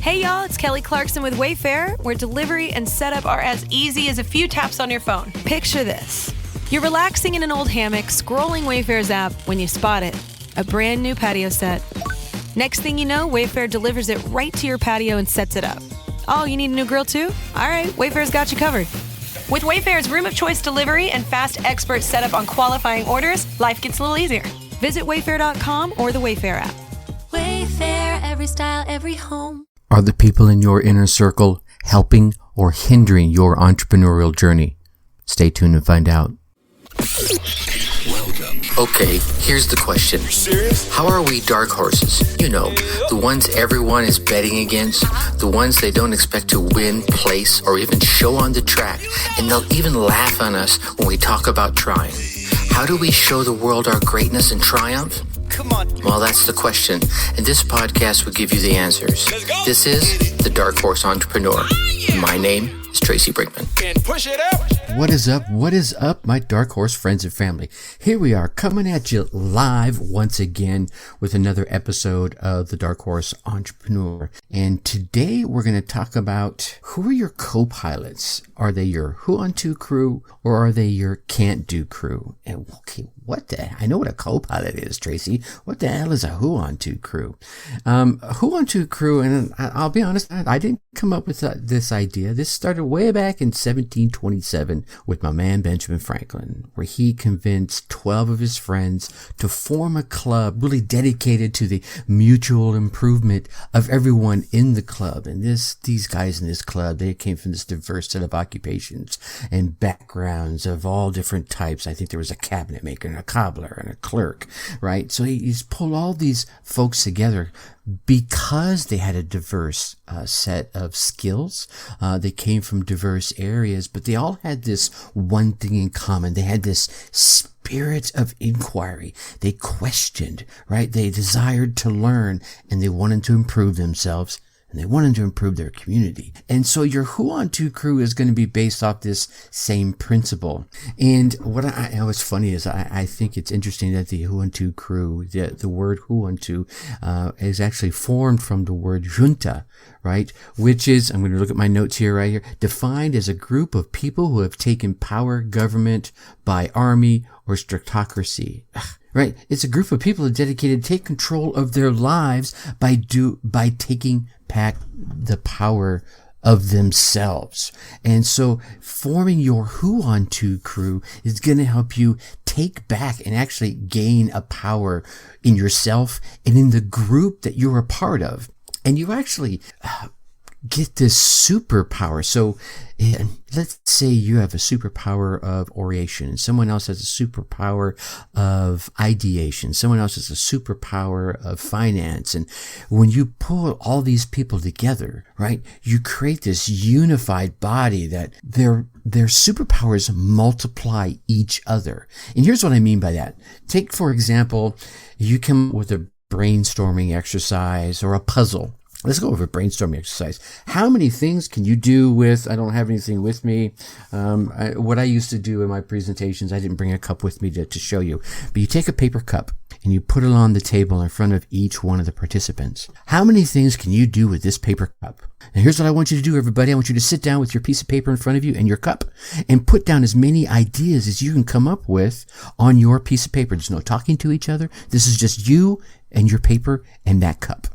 Hey y'all, it's Kelly Clarkson with Wayfair, where delivery and setup are as easy as a few taps on your phone. Picture this. You're relaxing in an old hammock, scrolling Wayfair's app when you spot it. A brand new patio set. Next thing you know, Wayfair delivers it right to your patio and sets it up. Oh, you need a new grill too? All right, Wayfair's got you covered. With Wayfair's room of choice delivery and fast expert setup on qualifying orders, life gets a little easier. Visit wayfair.com or the Wayfair app. Wayfair, every style, every home. Are the people in your inner circle helping or hindering your entrepreneurial journey? Stay tuned and find out. Welcome. Okay, here's the question. Serious? How are we dark horses? You know, the ones everyone is betting against, the ones they don't expect to win, place, or even show on the track, and they'll even laugh on us when we talk about trying. How do we show the world our greatness and triumph? Come on. Well, that's the question, and this podcast will give you the answers. Let's go. This is The Dark Horse Entrepreneur. My name is Tracy Brinkman. And push it out. What is up? What is up, my Dark Horse friends and family? Here we are coming at you live once again with another episode of The Dark Horse Entrepreneur. And today we're going to talk about who are your co-pilots? Are they your Who Unto crew or are they your CantDo crew? And okay, I know what a co-pilot is, Tracy. What the hell is a Who Unto crew? Who Unto crew, and I'll be honest, I didn't come up with this idea. This started way back in 1727 with my man Benjamin Franklin, where he convinced 12 of his friends to form a club really dedicated to the mutual improvement of everyone in the club. And these guys in this club, they came from this diverse set of occupations and backgrounds of all different types. I think there was a cabinet maker and a cobbler and a clerk, right? So he's pulled all these folks together because they had a diverse set of skills. They came from diverse areas, but they all had this one thing in common. They had this spirit of inquiry. They questioned, right? They desired to learn and they wanted to improve themselves. And they wanted to improve their community. And so your Who Unto crew is going to be based off this same principle. And what's funny is I think it's interesting that the Who Unto crew, the word Who Unto, is actually formed from the word Junto, right? Which is, I'm going to look at my notes here, right here, defined as a group of people who have taken power, government by army or strictocracy. Right? It's a group of people who are dedicated to take control of their lives by taking back the power of themselves. And so forming your Who Unto crew is going to help you take back and actually gain a power in yourself and in the group that you're a part of. And you actually get this superpower. So let's say you have a superpower of oration, someone else has a superpower of ideation, someone else has a superpower of finance. And when you pull all these people together, right, you create this unified body that their superpowers multiply each other. And here's what I mean by that. Take, for example, you come with a brainstorming exercise or a puzzle. Let's go over a brainstorming exercise. How many things can you do with, I don't have anything with me. What I used to do in my presentations, I didn't bring a cup with me to show you, but you take a paper cup and you put it on the table in front of each one of the participants. How many things can you do with this paper cup? And here's what I want you to do, everybody. I want you to sit down with your piece of paper in front of you and your cup and put down as many ideas as you can come up with on your piece of paper. There's no talking to each other. This is just you and your paper and that cup.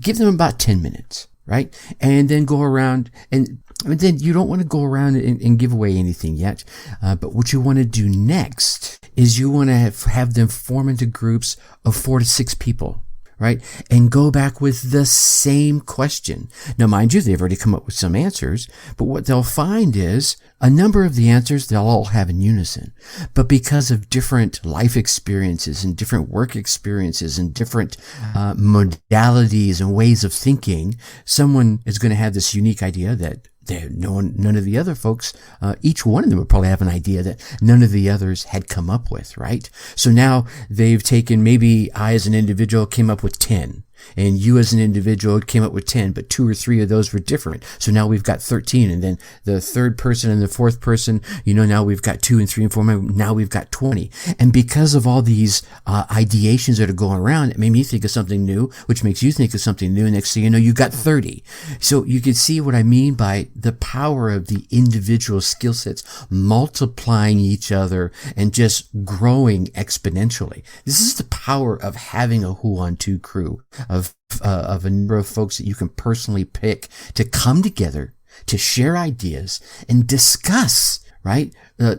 Give them about 10 minutes, right? And then go around and then you don't want to go around and give away anything yet. But what you want to do next is you want to have them form into groups of 4 to 6 people, right? And go back with the same question. Now, mind you, they've already come up with some answers, but what they'll find is a number of the answers they'll all have in unison. But because of different life experiences and different work experiences and different modalities and ways of thinking, someone is going to have this unique idea that none of the other folks, each one of them would probably have an idea that none of the others had come up with, right? So now they've taken, maybe I as an individual came up with 10. And you as an individual came up with 10, but 2 or 3 of those were different. So now we've got 13. And then the third person and the fourth person, now we've got 2 and 3 and 4. Now we've got 20. And because of all these ideations that are going around, it made me think of something new, which makes you think of something new. Next thing you know, you got 30. So you can see what I mean by the power of the individual skill sets multiplying each other and just growing exponentially. This is the power of having a Who on Two crew of a number of folks that you can personally pick to come together to share ideas and discuss, right?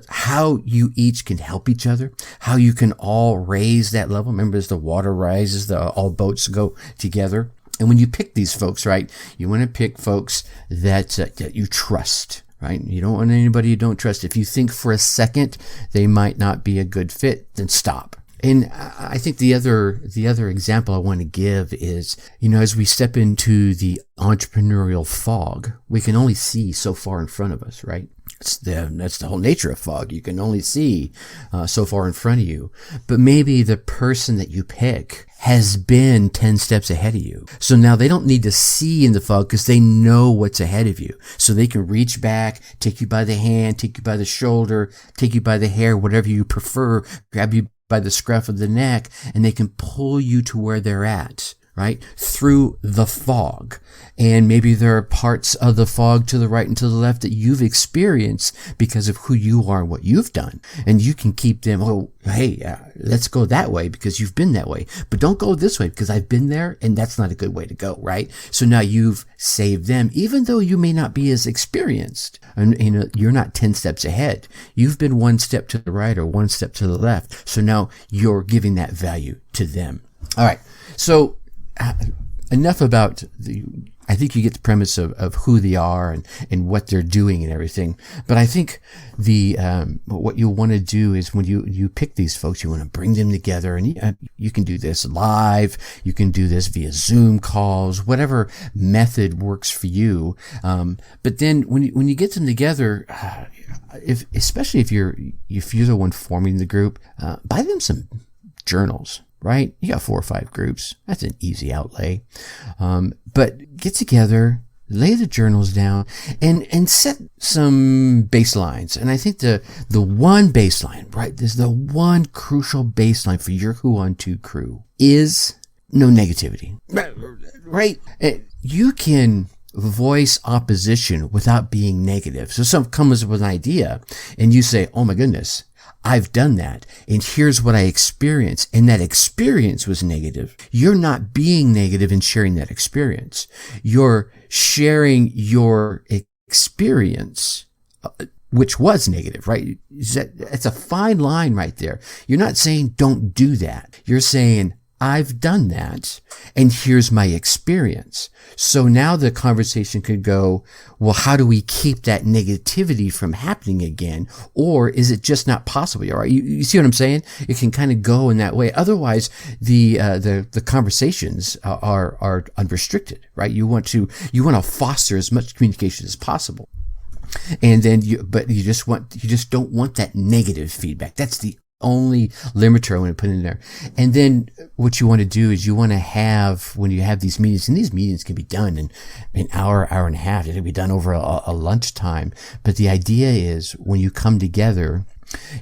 How you each can help each other, how you can all raise that level. Remember, as the water rises, all boats go together. And when you pick these folks, right, you want to pick folks that you trust, right? You don't want anybody you don't trust. If you think for a second they might not be a good fit, then stop. And I think the other example I want to give is, as we step into the entrepreneurial fog, we can only see so far in front of us, right? That's the whole nature of fog. You can only see so far in front of you. But maybe the person that you pick has been 10 steps ahead of you. So now they don't need to see in the fog because they know what's ahead of you. So they can reach back, take you by the hand, take you by the shoulder, take you by the hair, whatever you prefer, grab you by the scruff of the neck, and they can pull you to where they're at, right? Through the fog. And maybe there are parts of the fog to the right and to the left that you've experienced because of who you are and what you've done. And you can keep them, let's go that way because you've been that way. But don't go this way because I've been there and that's not a good way to go, right? So now you've saved them, even though you may not be as experienced. And you're not 10 steps ahead. You've been 1 step to the right or 1 step to the left. So now you're giving that value to them. All right. So enough about I think you get the premise of who they are and what they're doing and everything. But I think what you want to do is when you pick these folks, you want to bring them together, and you can do this live. You can do this via Zoom calls, whatever method works for you. But then when you get them together, especially if you're the one forming the group, buy them some journals. Right? You got 4 or 5 groups. That's an easy outlay. But get together, lay the journals down, and set some baselines. And I think the one baseline, right? There's the one crucial baseline for your Who on Two crew is no negativity. Right? You can voice opposition without being negative. So someone comes up with an idea and you say, oh my goodness, I've done that, and here's what I experienced, and that experience was negative. You're not being negative in sharing that experience. You're sharing your experience, which was negative, right? It's a fine line right there. You're not saying don't do that. You're saying, I've done that, and here's my experience. So now the conversation could go, well, how do we keep that negativity from happening again? Or is it just not possible? All right, you see what I'm saying? It can kind of go in that way. Otherwise, the conversations are unrestricted, right? You want to foster as much communication as possible. And then you just don't want that negative feedback. That's the only limiter I want to put in there. And then what you want to do is you want to have, when you have these meetings, and these meetings can be done in an hour and a half, it can be done over a lunchtime. But the idea is when you come together,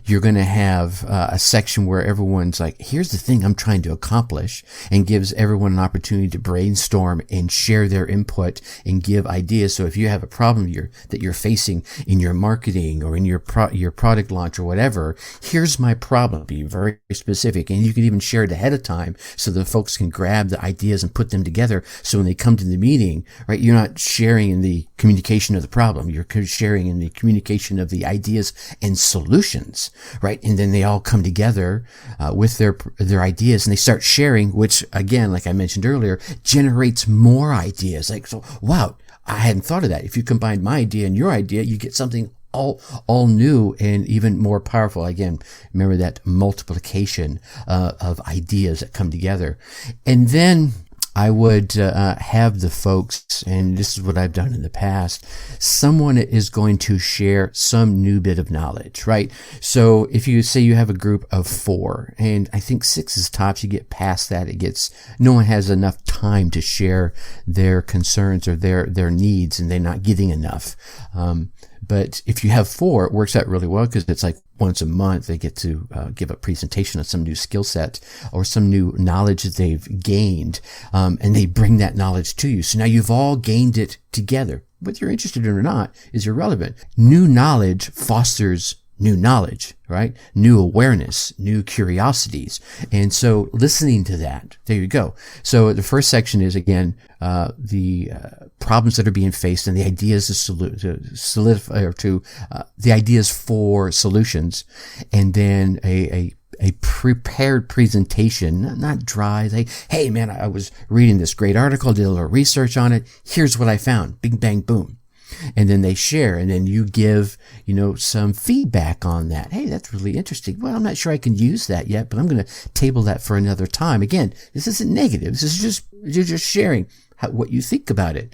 you're going to have a section where everyone's like, here's the thing I'm trying to accomplish, and gives everyone an opportunity to brainstorm and share their input and give ideas. So if you have a problem that you're facing in your marketing or in your product launch or whatever, here's my problem. Be very specific, and you can even share it ahead of time so the folks can grab the ideas and put them together. So when they come to the meeting, right, you're not sharing in the communication of the problem. You're sharing in the communication of the ideas and solutions. Right? And then they all come together with their ideas, and they start sharing, which again, like I mentioned earlier, generates more ideas. Like, so, wow, I hadn't thought of that. If you combine my idea and your idea, you get something all new and even more powerful. Again, remember that multiplication of ideas that come together. And then I would have the folks, and this is what I've done in the past, someone is going to share some new bit of knowledge, right? So if you say you have a group of 4, and I think 6 is tops, you get past that, no one has enough time to share their concerns or their needs, and they're not getting enough. But if you have 4, it works out really well because it's like once a month they get to give a presentation on some new skill set or some new knowledge that they've gained, and they bring that knowledge to you. So now you've all gained it together. Whether you're interested in it or not is irrelevant. New knowledge fosters new knowledge, right? New awareness, new curiosities. And so listening to that, there you go. So the first section is, again, the problems that are being faced and the ideas the ideas for solutions. And then a prepared presentation, not dry, like, hey man, I was reading this great article, did a little research on it. Here's what I found. Bing, bang, boom. And then they share, and then you give, some feedback on that. Hey, that's really interesting. Well, I'm not sure I can use that yet, but I'm going to table that for another time. Again, this isn't negative. This is you're just sharing what you think about it,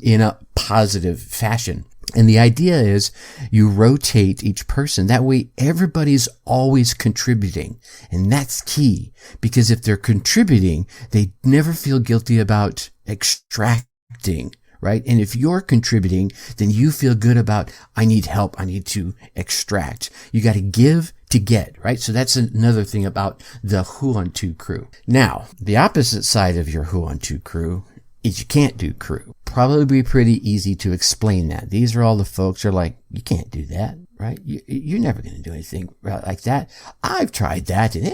in a positive fashion. And the idea is you rotate each person. That way everybody's always contributing. And that's key, because if they're contributing, they never feel guilty about extracting. Right? And if you're contributing, then you feel good about, I need help. I need to extract. You got to give to get, right? So that's another thing about the Junto crew. Now, the opposite side of your Junto crew is your CantDo crew. Probably be pretty easy to explain that. These are all the folks who are like, you can't do that, right? You're never going to do anything like that. I've tried that. And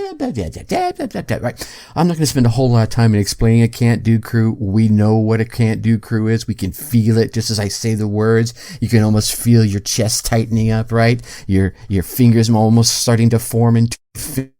right? I'm not going to spend a whole lot of time in explaining a CantDo crew. We know what a CantDo crew is. We can feel it just as I say the words. You can almost feel your chest tightening up, right? Your fingers almost starting to form into fist.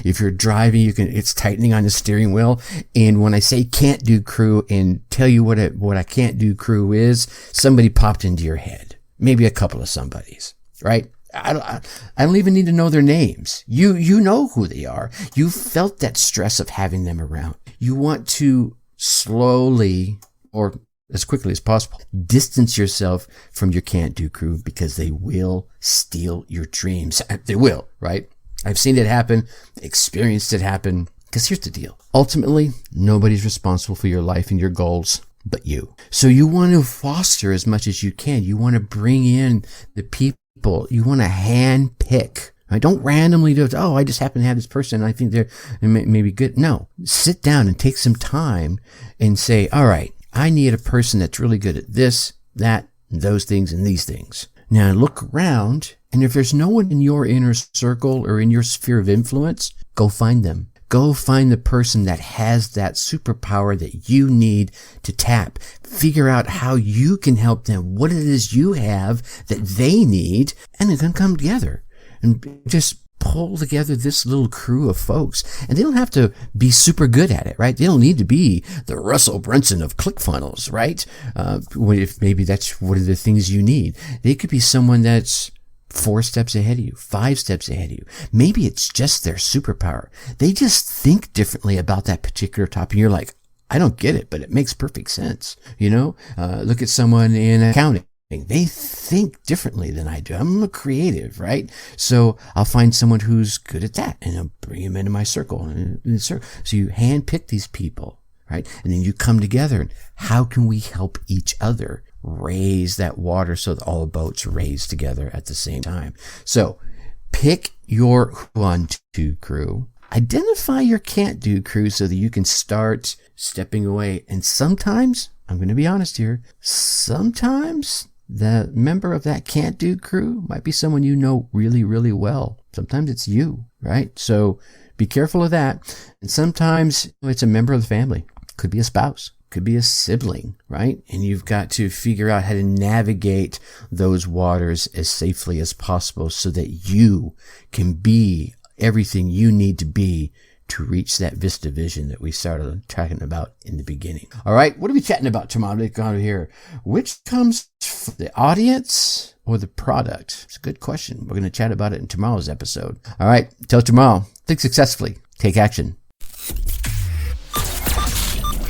If you're driving, it's tightening on the steering wheel. And when I say CantDo crew and tell you what a CantDo crew is, somebody popped into your head. Maybe a couple of somebodies, right? I don't even need to know their names. You know who they are. You felt that stress of having them around. You want to slowly, or as quickly as possible, distance yourself from your CantDo crew, because they will steal your dreams. They will, right? I've seen it happen, experienced it happen, because here's the deal. Ultimately, nobody's responsible for your life and your goals but you. So you want to foster as much as you can. You want to bring in the people. You want to hand pick. Right? Don't randomly do it. Oh, I just happen to have this person and I think they're maybe good. No, sit down and take some time and say, all right, I need a person that's really good at this, that, those things, and these things. Now look around, and if there's no one in your inner circle or in your sphere of influence, go find them. Go find the person that has that superpower that you need to tap. Figure out how you can help them, what it is you have that they need, and then come together and just pull together this little crew of folks. And they don't have to be super good at it, right? They don't need to be the Russell Brunson of ClickFunnels, right? If maybe that's one of the things you need. They could be someone that's 4 steps ahead of you, 5 steps ahead of you. Maybe it's just their superpower. They just think differently about that particular topic. And you're like, I don't get it, but it makes perfect sense. Look at someone in accounting. They think differently than I do. I'm a creative, right? So I'll find someone who's good at that and I'll bring them into my circle. So you handpick these people, right? And then you come together. And how can we help each other raise that water so that all boats raise together at the same time? So pick your Junto crew. Identify your CantDo crew so that you can start stepping away. And sometimes, I'm going to be honest here, sometimes the member of that CantDo crew might be someone you know really, really well. Sometimes it's you, right? So be careful of that. And sometimes it's a member of the family. Could be a spouse. Could be a sibling, right? And you've got to figure out how to navigate those waters as safely as possible so that you can be everything you need to be to reach that Vista vision that we started talking about in the beginning. All right, what are we chatting about tomorrow here? Which comes from the audience or the product? It's a good question. We're going to chat about it in tomorrow's episode. All right, till tomorrow, think successfully, take action.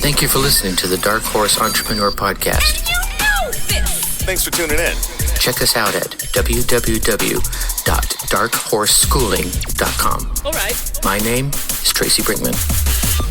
Thank you for listening to the Dark Horse Entrepreneur Podcast. And you know this! Thanks for tuning in. Check us out at www.darkhorseschooling.com. All right. My name is Tracy Brinkman.